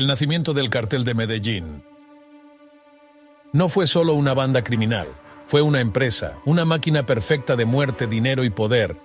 El nacimiento del Cartel de Medellín. No fue solo una banda criminal, fue una empresa, una máquina perfecta de muerte, dinero y poder.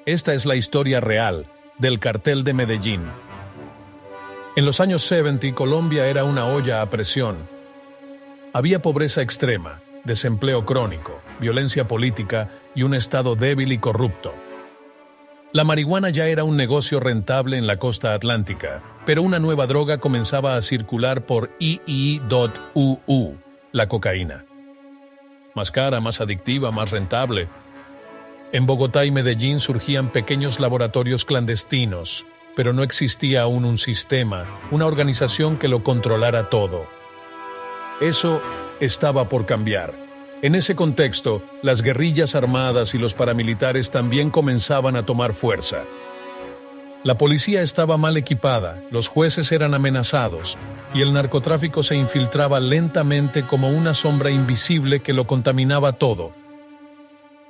Esta es la historia real del Cartel de Medellín. En los años 70, Colombia era una olla a presión. Había pobreza extrema, desempleo crónico, violencia política y un Estado débil y corrupto. La marihuana ya era un negocio rentable en la costa atlántica, pero una nueva droga comenzaba a circular por II.UU, la cocaína. Más cara, más adictiva, más rentable. En Bogotá y Medellín surgían pequeños laboratorios clandestinos, pero no existía aún un sistema, una organización que lo controlara todo. Eso estaba por cambiar. En ese contexto, las guerrillas armadas y los paramilitares también comenzaban a tomar fuerza. La policía estaba mal equipada, los jueces eran amenazados, y el narcotráfico se infiltraba lentamente como una sombra invisible que lo contaminaba todo.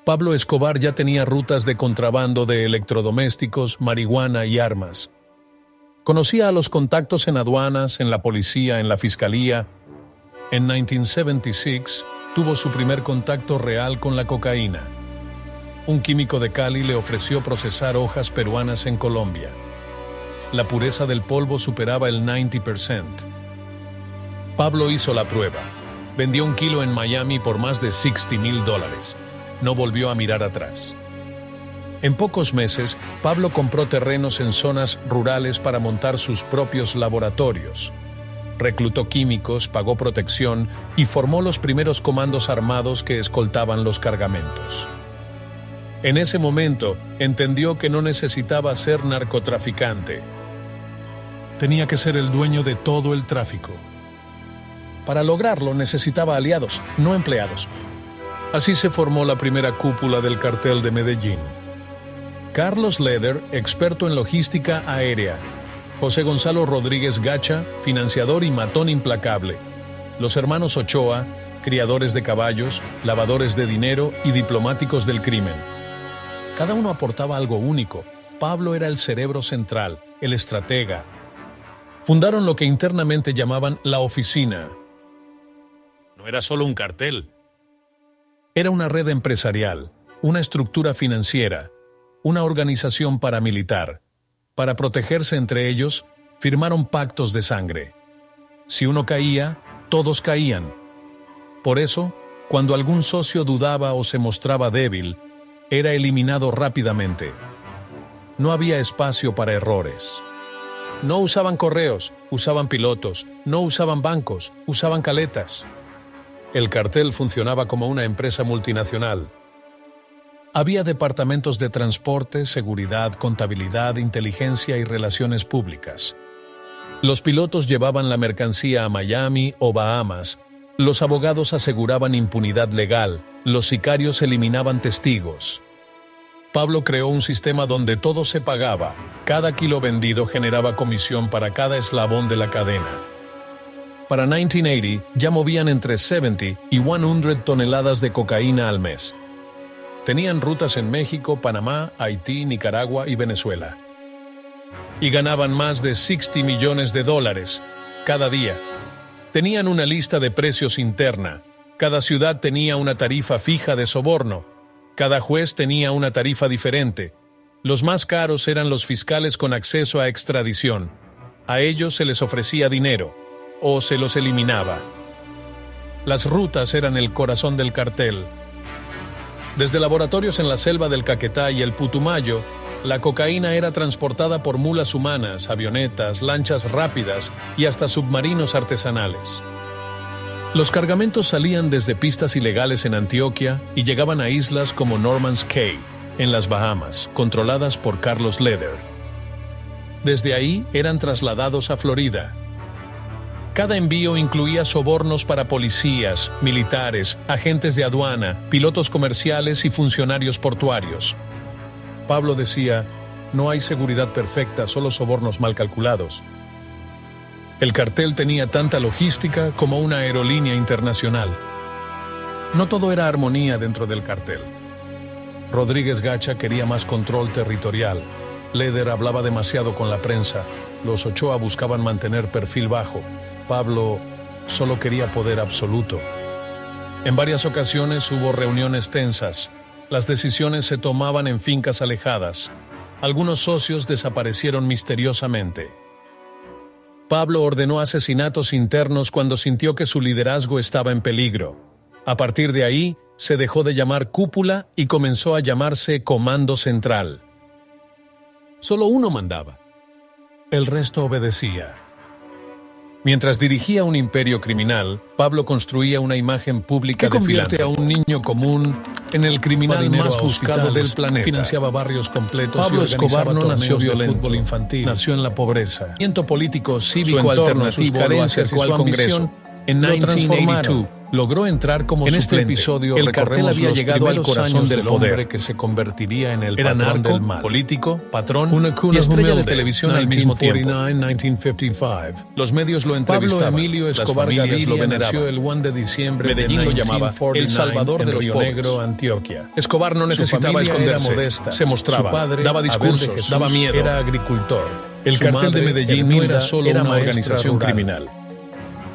Pablo Escobar ya tenía rutas de contrabando de electrodomésticos, marihuana y armas. Conocía a los contactos en aduanas, en la policía, en la fiscalía. En 1976, tuvo su primer contacto real con la cocaína. Un químico de Cali le ofreció procesar hojas peruanas en Colombia. La pureza del polvo superaba el 90%. Pablo hizo la prueba. Vendió 1 kilo en Miami por más de $60,000. No volvió a mirar atrás. En pocos meses, Pablo compró terrenos en zonas rurales para montar sus propios laboratorios. Reclutó químicos, pagó protección y formó los primeros comandos armados que escoltaban los cargamentos. En ese momento, entendió que no necesitaba ser narcotraficante. Tenía que ser el dueño de todo el tráfico. Para lograrlo necesitaba aliados, no empleados. Así se formó la primera cúpula del Cartel de Medellín. Carlos Leder, experto en logística aérea. José Gonzalo Rodríguez Gacha, financiador y matón implacable. Los hermanos Ochoa, criadores de caballos, lavadores de dinero y diplomáticos del crimen. Cada uno aportaba algo único. Pablo era el cerebro central, el estratega. Fundaron lo que internamente llamaban la oficina. No era solo un cartel. Era una red empresarial, una estructura financiera, una organización paramilitar. Para protegerse entre ellos, firmaron pactos de sangre. Si uno caía, todos caían. Por eso, cuando algún socio dudaba o se mostraba débil, era eliminado rápidamente. No había espacio para errores. No usaban correos, usaban pilotos, no usaban bancos, usaban caletas. El cartel funcionaba como una empresa multinacional. Había departamentos de transporte, seguridad, contabilidad, inteligencia y relaciones públicas. Los pilotos llevaban la mercancía a Miami o Bahamas. Los abogados aseguraban impunidad legal. Los sicarios eliminaban testigos. Pablo creó un sistema donde todo se pagaba. Cada kilo vendido generaba comisión para cada eslabón de la cadena. Para 1980 ya movían entre 70 y 100 toneladas de cocaína al mes. Tenían rutas en México, Panamá, Haití, Nicaragua y Venezuela. Y ganaban más de $60 millones cada día. Tenían una lista de precios interna. Cada ciudad tenía una tarifa fija de soborno. Cada juez tenía una tarifa diferente. Los más caros eran los fiscales con acceso a extradición. A ellos se les ofrecía dinero, o se los eliminaba. Las rutas eran el corazón del cartel. Desde laboratorios en la selva del Caquetá y el Putumayo, la cocaína era transportada por mulas humanas, avionetas, lanchas rápidas y hasta submarinos artesanales. Los cargamentos salían desde pistas ilegales en Antioquia y llegaban a islas como Norman's Cay, en las Bahamas, controladas por Carlos Leder. Desde ahí eran trasladados a Florida. Cada envío incluía sobornos para policías, militares, agentes de aduana, pilotos comerciales y funcionarios portuarios. Pablo decía, no hay seguridad perfecta, solo sobornos mal calculados. El cartel tenía tanta logística como una aerolínea internacional. No todo era armonía dentro del cartel. Rodríguez Gacha quería más control territorial. Leder hablaba demasiado con la prensa. Los Ochoa buscaban mantener perfil bajo. Pablo solo quería poder absoluto. En varias ocasiones hubo reuniones tensas. Las decisiones se tomaban en fincas alejadas. Algunos socios desaparecieron misteriosamente. Pablo ordenó asesinatos internos cuando sintió que su liderazgo estaba en peligro. A partir de ahí, se dejó de llamar cúpula y comenzó a llamarse Comando Central. Solo uno mandaba. El resto obedecía. Mientras dirigía un imperio criminal, Pablo construía una imagen pública que convierte a un niño común en el criminal más buscado del planeta. Financiaba barrios completos. Pablo Escobar no nació violento, fútbol infantil, nació en la pobreza. El movimiento político cívico alternativo lo acercó al Congreso. En 1982 logró entrar como suplente. En este episodio, el cartel había llegado al corazón del poder, que se convertiría en el patrón del mal. Político, patrón y estrella de televisión al mismo tiempo. 1955. Los medios lo entrevistaban. Pablo Emilio Escobar Gaviria lo veneració el 1 de diciembre. Medellín lo llamaba El Salvador de los Río Negro, Antioquia. Escobar no necesitaba esconderse. Modesta, se mostraba, padre, daba discursos, Jesús, daba miedo. Era agricultor. El cartel de Medellín no era solo una organización criminal.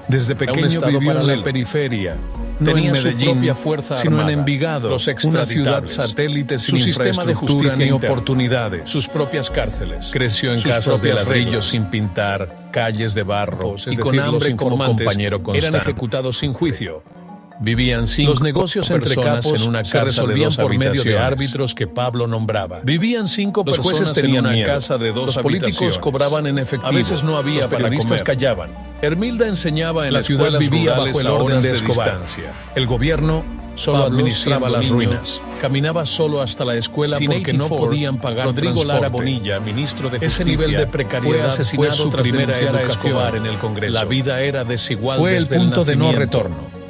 Desde pequeño vivió en la periferia. No tenía en Medellín, su propia fuerza sino armada, en Envigado, una ciudad satélite sin su sistema de justicia ni oportunidades, sus propias cárceles. Creció en casas de ladrillos sin pintar, calles de barro y con hambre como compañero constante. Eran ejecutados sin juicio. Vivían cinco. Los negocios entre capos en una casa se resolvían por medio de árbitros que Pablo nombraba. Vivían 5 personas. Los jueces tenían una casa de 2 habitaciones. Los políticos cobraban en efectivo. A veces no había. Los periodistas callaban. Hermilda enseñaba en la ciudad, vivía bajo el orden de Escobar. El gobierno solo administraba las ruinas. Caminaba solo hasta la escuela porque no podían pagar Rodrigo Lara Bonilla, ministro de Justicia. Ese nivel de precariedad fue su primera educación en el Congreso. La vida era desigual. Fue el punto de no retorno.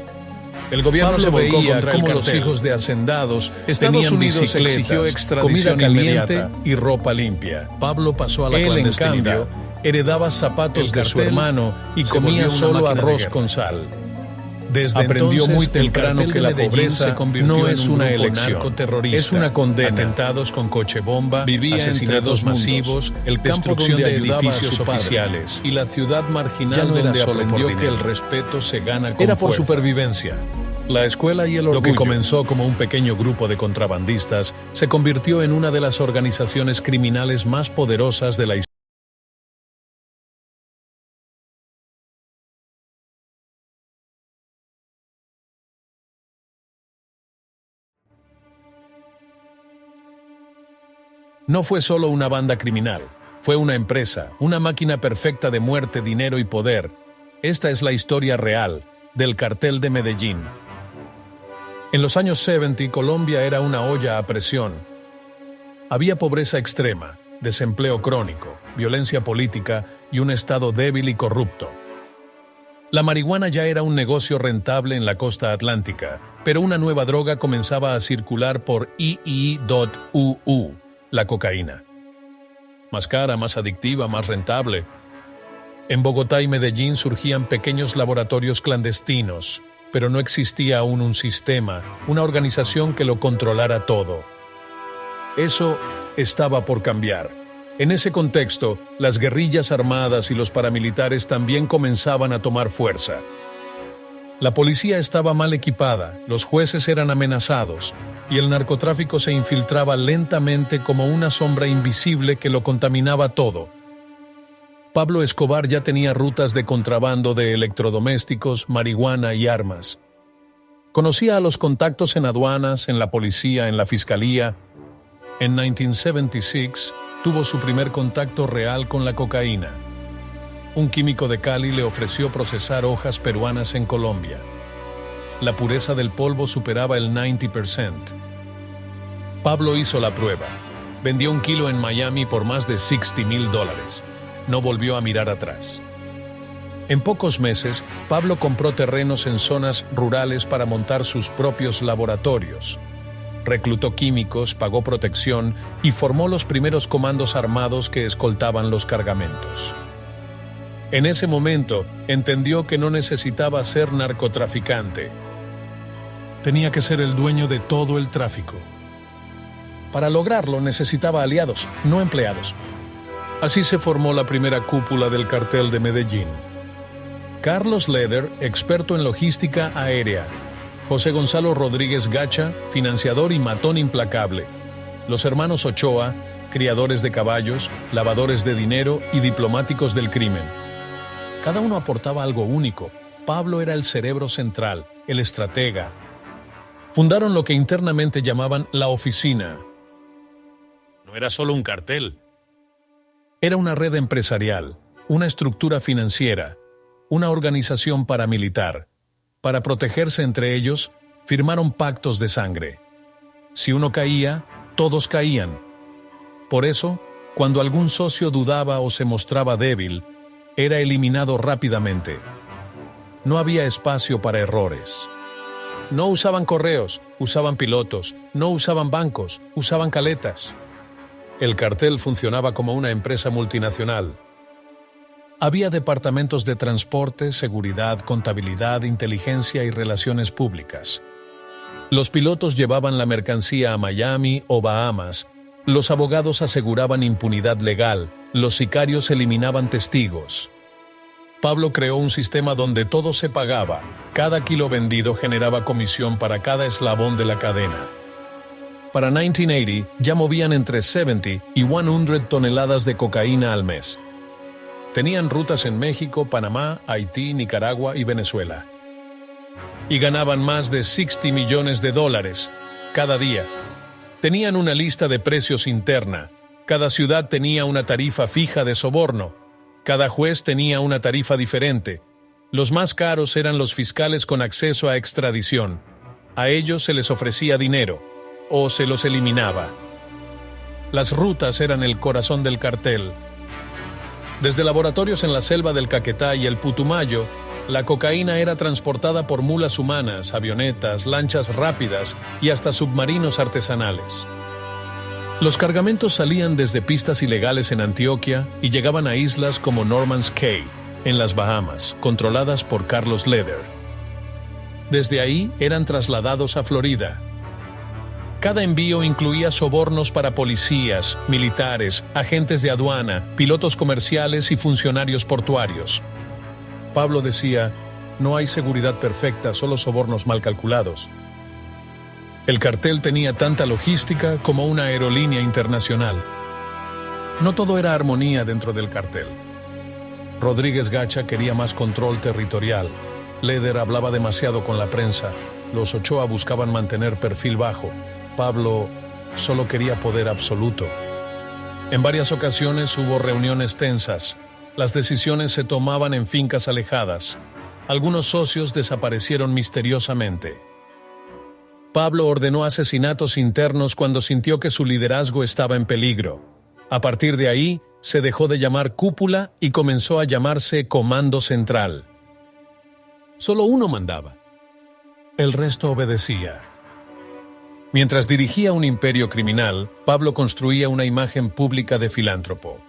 El gobierno se veía como los hijos de hacendados tenían bicicletas, exigió extradición caliente y ropa limpia. Pablo pasó a la clandestinidad. En cambio, heredaba zapatos de su hermano y comía solo arroz con sal. Desde aprendió muy temprano que la pobreza no es una elección, es una condena. Atentados con coche bomba, vivía asesinatos masivos, el campo donde ayudaba a sus oficiales y la ciudad marginal donde aprendió que el respeto se gana con era por supervivencia. La escuela y el orgullo. Lo que comenzó como un pequeño grupo de contrabandistas se convirtió en una de las organizaciones criminales más poderosas de la historia. No fue solo una banda criminal, fue una empresa, una máquina perfecta de muerte, dinero y poder. Esta es la historia real del cartel de Medellín. En los años 70, Colombia era una olla a presión. Había pobreza extrema, desempleo crónico, violencia política y un Estado débil y corrupto. La marihuana ya era un negocio rentable en la costa atlántica, pero una nueva droga comenzaba a circular por II.UU, la cocaína. Más cara, más adictiva, más rentable. En Bogotá y Medellín surgían pequeños laboratorios clandestinos, pero no existía aún un sistema, una organización que lo controlara todo. Eso estaba por cambiar. En ese contexto, las guerrillas armadas y los paramilitares también comenzaban a tomar fuerza. La policía estaba mal equipada, los jueces eran amenazados, y el narcotráfico se infiltraba lentamente como una sombra invisible que lo contaminaba todo. Pablo Escobar ya tenía rutas de contrabando de electrodomésticos, marihuana y armas. Conocía a los contactos en aduanas, en la policía, en la fiscalía. En 1976 tuvo su primer contacto real con la cocaína. Un químico de Cali le ofreció procesar hojas peruanas en Colombia. La pureza del polvo superaba el 90%. Pablo hizo la prueba. Vendió 1 kilo en Miami por más de $60,000. No volvió a mirar atrás. En pocos meses, Pablo compró terrenos en zonas rurales para montar sus propios laboratorios. Reclutó químicos, pagó protección y formó los primeros comandos armados que escoltaban los cargamentos. En ese momento, entendió que no necesitaba ser narcotraficante. Tenía que ser el dueño de todo el tráfico. Para lograrlo necesitaba aliados, no empleados. Así se formó la primera cúpula del cartel de Medellín. Carlos Leder, experto en logística aérea. José Gonzalo Rodríguez Gacha, financiador y matón implacable. Los hermanos Ochoa, criadores de caballos, lavadores de dinero y diplomáticos del crimen. Cada uno aportaba algo único. Pablo era el cerebro central, el estratega. Fundaron lo que internamente llamaban la oficina. No era solo un cartel. Era una red empresarial, una estructura financiera, una organización paramilitar. Para protegerse entre ellos, firmaron pactos de sangre. Si uno caía, todos caían. Por eso, cuando algún socio dudaba o se mostraba débil, era eliminado rápidamente. No había espacio para errores. No usaban correos, usaban pilotos, no usaban bancos, usaban caletas. El cartel funcionaba como una empresa multinacional. Había departamentos de transporte, seguridad, contabilidad, inteligencia y relaciones públicas. Los pilotos llevaban la mercancía a Miami o Bahamas. Los abogados aseguraban impunidad legal. Los sicarios eliminaban testigos. Pablo creó un sistema donde todo se pagaba. Cada kilo vendido generaba comisión para cada eslabón de la cadena. Para 1980 ya movían entre 70 y 100 toneladas de cocaína al mes. Tenían rutas en México, Panamá, Haití, Nicaragua y Venezuela. Y ganaban más de $60 millones cada día. Tenían una lista de precios interna. Cada ciudad tenía una tarifa fija de soborno. Cada juez tenía una tarifa diferente. Los más caros eran los fiscales con acceso a extradición. A ellos se les ofrecía dinero, o se los eliminaba. Las rutas eran el corazón del cartel. Desde laboratorios en la selva del Caquetá y el Putumayo, la cocaína era transportada por mulas humanas, avionetas, lanchas rápidas y hasta submarinos artesanales. Los cargamentos salían desde pistas ilegales en Antioquia y llegaban a islas como Norman's Cay, en las Bahamas, controladas por Carlos Leder. Desde ahí eran trasladados a Florida. Cada envío incluía sobornos para policías, militares, agentes de aduana, pilotos comerciales y funcionarios portuarios. Pablo decía, no hay seguridad perfecta, solo sobornos mal calculados. El cartel tenía tanta logística como una aerolínea internacional. No todo era armonía dentro del cartel. Rodríguez Gacha quería más control territorial. Leder hablaba demasiado con la prensa. Los Ochoa buscaban mantener perfil bajo. Pablo solo quería poder absoluto. En varias ocasiones hubo reuniones tensas. Las decisiones se tomaban en fincas alejadas. Algunos socios desaparecieron misteriosamente. Pablo ordenó asesinatos internos cuando sintió que su liderazgo estaba en peligro. A partir de ahí, se dejó de llamar cúpula y comenzó a llamarse Comando Central. Solo uno mandaba. El resto obedecía. Mientras dirigía un imperio criminal, Pablo construía una imagen pública de filántropo.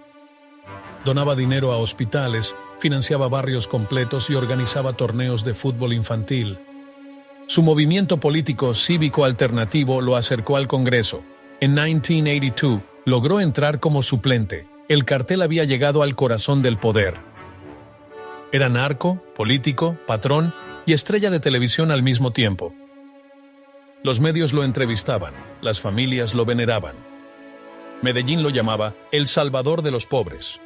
Donaba dinero a hospitales, financiaba barrios completos y organizaba torneos de fútbol infantil. Su movimiento político cívico alternativo lo acercó al Congreso. En 1982, logró entrar como suplente. El cartel había llegado al corazón del poder. Era narco, político, patrón y estrella de televisión al mismo tiempo. Los medios lo entrevistaban, las familias lo veneraban. Medellín lo llamaba el salvador de los pobres.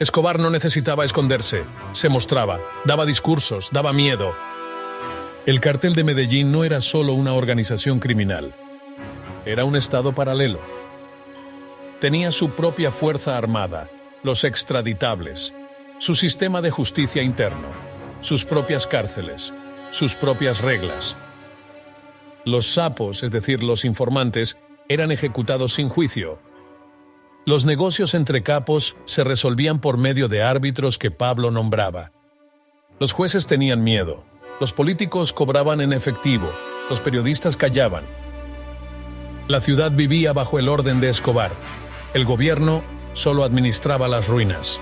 Escobar no necesitaba esconderse, se mostraba, daba discursos, daba miedo. El cartel de Medellín no era solo una organización criminal, era un estado paralelo. Tenía su propia fuerza armada, los extraditables, su sistema de justicia interno, sus propias cárceles, sus propias reglas. Los sapos, es decir, los informantes, eran ejecutados sin juicio. Los negocios entre capos se resolvían por medio de árbitros que Pablo nombraba. Los jueces tenían miedo, los políticos cobraban en efectivo, los periodistas callaban. La ciudad vivía bajo el orden de Escobar. El gobierno solo administraba las ruinas.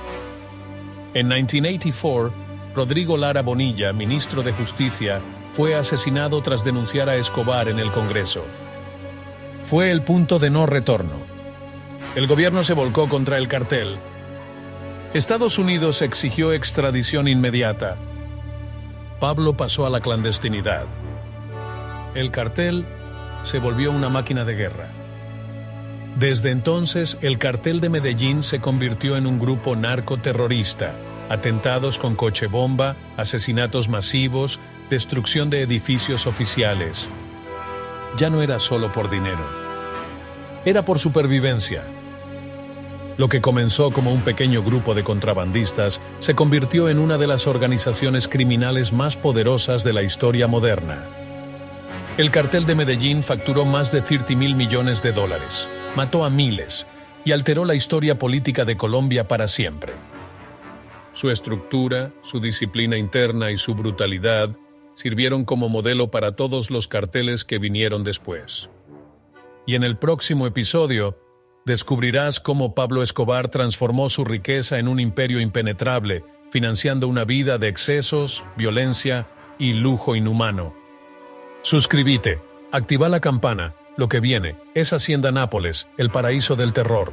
En 1984, Rodrigo Lara Bonilla, ministro de Justicia, fue asesinado tras denunciar a Escobar en el Congreso. Fue el punto de no retorno. El gobierno se volcó contra el cartel. Estados Unidos exigió extradición inmediata. Pablo pasó a la clandestinidad. El cartel se volvió una máquina de guerra. Desde entonces, el cartel de Medellín se convirtió en un grupo narcoterrorista. Atentados con coche bomba, asesinatos masivos, destrucción de edificios oficiales. Ya no era solo por dinero. Era por supervivencia. Lo que comenzó como un pequeño grupo de contrabandistas se convirtió en una de las organizaciones criminales más poderosas de la historia moderna. El cartel de Medellín facturó más de 30.000 millones de dólares, mató a miles y alteró la historia política de Colombia para siempre. Su estructura, su disciplina interna y su brutalidad sirvieron como modelo para todos los carteles que vinieron después. Y en el próximo episodio, descubrirás cómo Pablo Escobar transformó su riqueza en un imperio impenetrable, financiando una vida de excesos, violencia y lujo inhumano. Suscríbete, activa la campana, lo que viene es Hacienda Nápoles, el paraíso del terror.